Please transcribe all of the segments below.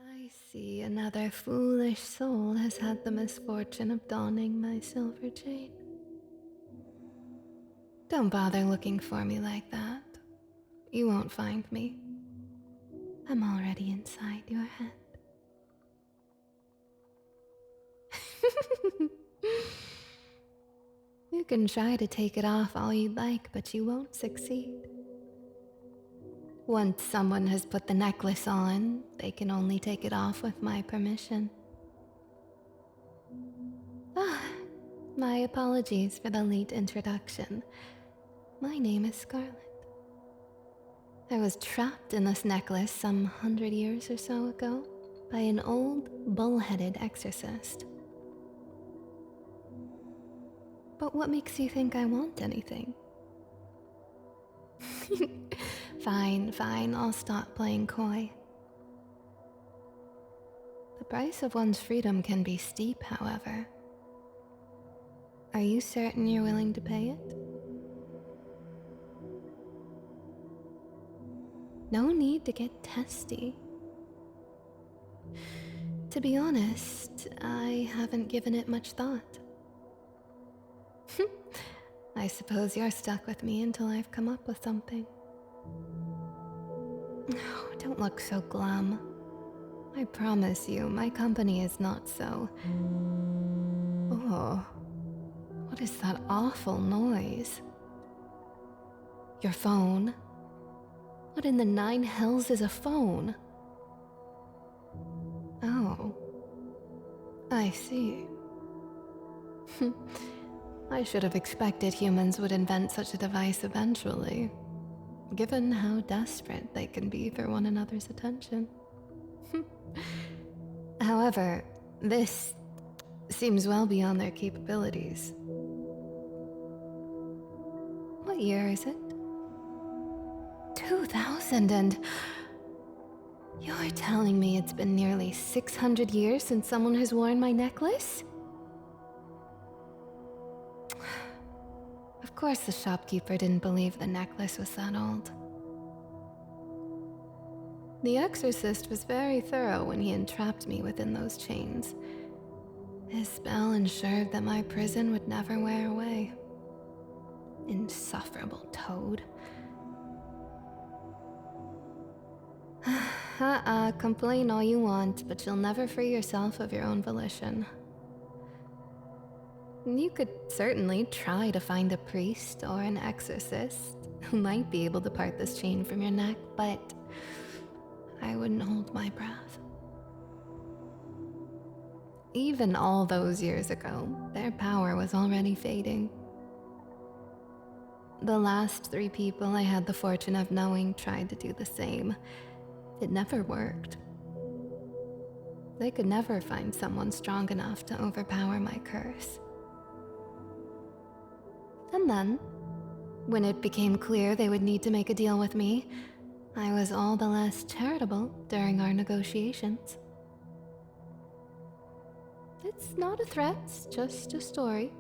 I see another foolish soul has had the misfortune of donning my silver chain. Don't bother looking for me like that. You won't find me. I'm already inside your head. You can try to take it off all you'd like, but you won't succeed. Once someone has put the necklace on, they can only take it off with my permission. Ah, my apologies for the late introduction. My name is Scarlet. I was trapped in this necklace some 100 years or so ago by an old, bull-headed exorcist. But what makes you think I want anything? Fine, I'll stop playing coy. The price of one's freedom can be steep, however. Are you certain you're willing to pay it? No need to get testy. To be honest, I haven't given it much thought. I suppose you're stuck with me until I've come up with something. Oh, don't look so glum. I promise you, my company is not so... Oh, what is that awful noise? Your phone? What in the 9 hells is a phone? Oh, I see. I should have expected humans would invent such a device eventually, given how desperate they can be for one another's attention. However, this seems well beyond their capabilities. What year is it? 2000 and... You're telling me it's been nearly 600 years since someone has worn my necklace? Of course the shopkeeper didn't believe the necklace was that old. The exorcist was very thorough when he entrapped me within those chains. His spell ensured that my prison would never wear away. Insufferable toad. Complain all you want, but you'll never free yourself of your own volition. You could certainly try to find a priest or an exorcist who might be able to part this chain from your neck, but I wouldn't hold my breath. Even all those years ago, their power was already fading. The last 3 people I had the fortune of knowing tried to do the same. It never worked. They could never find someone strong enough to overpower my curse. And then, when it became clear they would need to make a deal with me, I was all the less charitable during our negotiations. It's not a threat, it's just a story.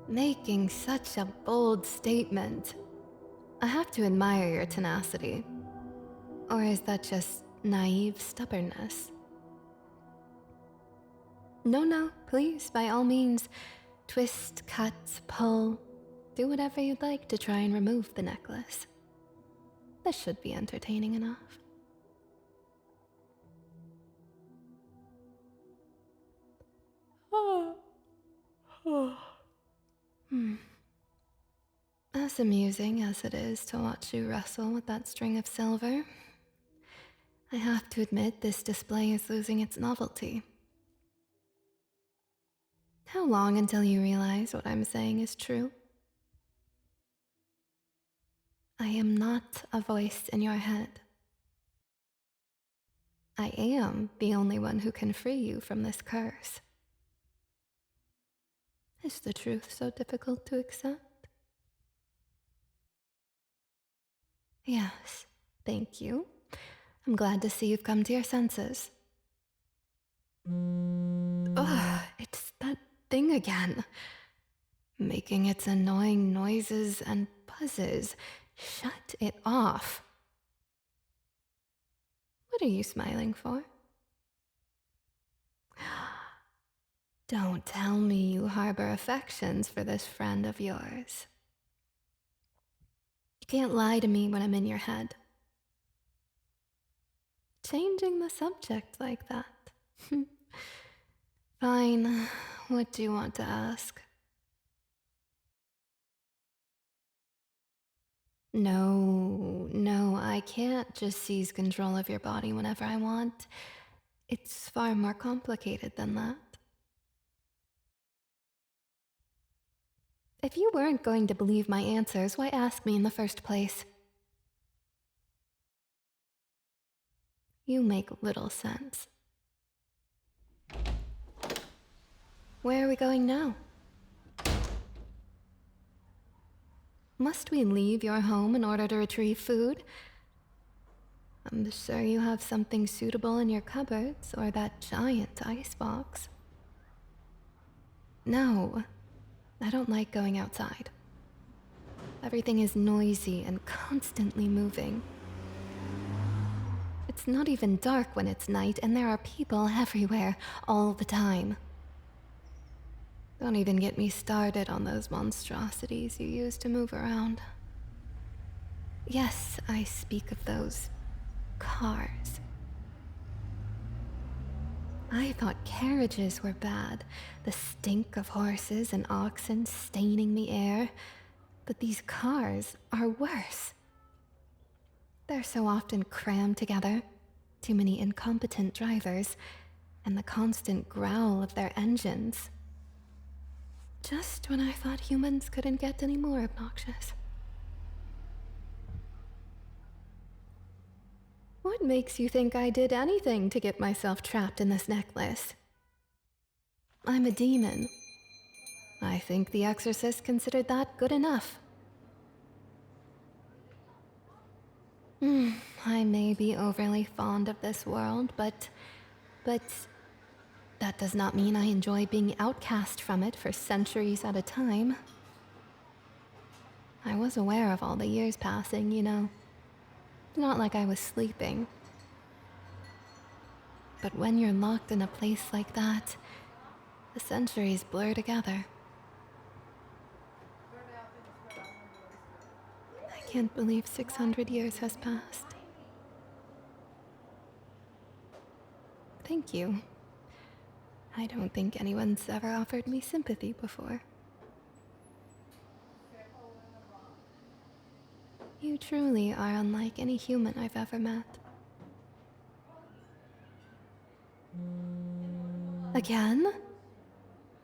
Making such a bold statement. I have to admire your tenacity. Or is that just naive stubbornness? No, please, by all means, twist, cut, pull, do whatever you'd like to try and remove the necklace. This should be entertaining enough. As amusing as it is to watch you wrestle with that string of silver, I have to admit this display is losing its novelty. How long until you realize what I'm saying is true? I am not a voice in your head. I am the only one who can free you from this curse. Is the truth so difficult to accept? Yes, thank you. I'm glad to see you've come to your senses. Ugh, it's that thing again, making its annoying noises and buzzes. Shut it off. What are you smiling for? Don't tell me you harbor affections for this friend of yours. You can't lie to me when I'm in your head. Changing the subject like that. Fine, what do you want to ask? No, I can't just seize control of your body whenever I want. It's far more complicated than that. If you weren't going to believe my answers, why ask me in the first place? You make little sense. Where are we going now? Must we leave your home in order to retrieve food? I'm sure you have something suitable in your cupboards or that giant icebox. No, I don't like going outside. Everything is noisy and constantly moving. It's not even dark when it's night, and there are people everywhere all the time. Don't even get me started on those monstrosities you use to move around. Yes, I speak of those cars. I thought carriages were bad, the stink of horses and oxen staining the air, but these cars are worse. They're so often crammed together, too many incompetent drivers, and the constant growl of their engines. Just when I thought humans couldn't get any more obnoxious. What makes you think I did anything to get myself trapped in this necklace? I'm a demon. I think the exorcist considered that good enough. I may be overly fond of this world, but that does not mean I enjoy being outcast from it for centuries at a time. I was aware of all the years passing, you know. Not like I was sleeping. But when you're locked in a place like that, the centuries blur together. I can't believe 600 years has passed. Thank you. I don't think anyone's ever offered me sympathy before. You truly are unlike any human I've ever met. Again?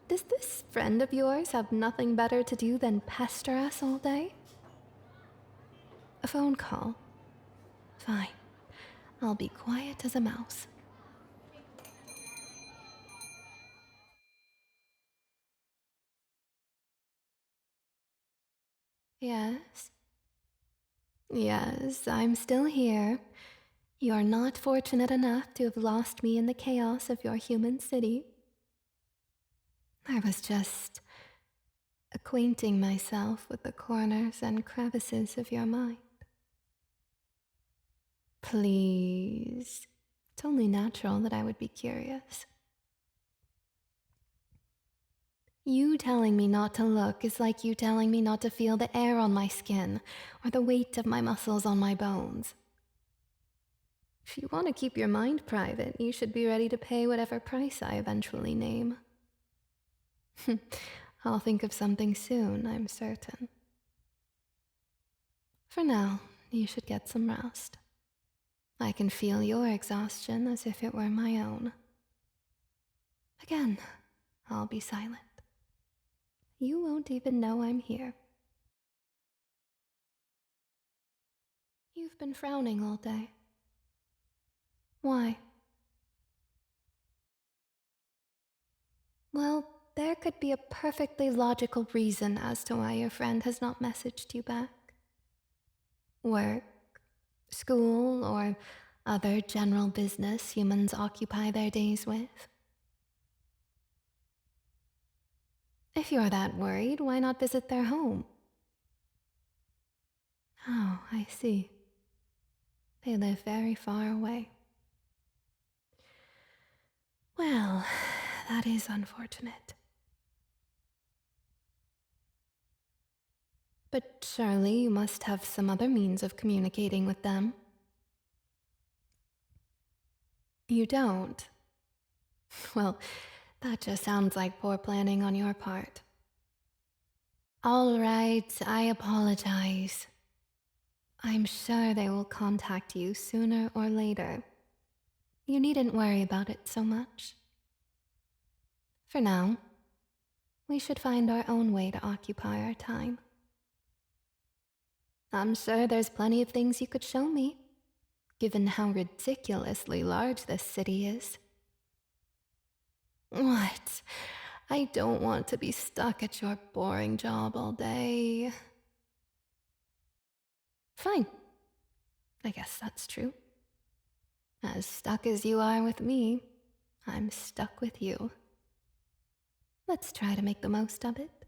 Does this friend of yours have nothing better to do than pester us all day? A phone call. Fine. I'll be quiet as a mouse. Yes? Yes, I'm still here. You're not fortunate enough to have lost me in the chaos of your human city. I was just acquainting myself with the corners and crevices of your mind. Please. It's only natural that I would be curious. You telling me not to look is like you telling me not to feel the air on my skin or the weight of my muscles on my bones. If you want to keep your mind private, you should be ready to pay whatever price I eventually name. I'll think of something soon, I'm certain. For now, you should get some rest. I can feel your exhaustion as if it were my own. Again, I'll be silent. You won't even know I'm here. You've been frowning all day. Why? Well, there could be a perfectly logical reason as to why your friend has not messaged you back. Work, school, or other general business humans occupy their days with. If you're that worried, why not visit their home? Oh, I see. They live very far away. Well, that is unfortunate. But surely you must have some other means of communicating with them. You don't? Well, that just sounds like poor planning on your part. All right, I apologize. I'm sure they will contact you sooner or later. You needn't worry about it so much. For now, we should find our own way to occupy our time. I'm sure there's plenty of things you could show me, given how ridiculously large this city is. What? I don't want to be stuck at your boring job all day. Fine. I guess that's true. As stuck as you are with me, I'm stuck with you. Let's try to make the most of it.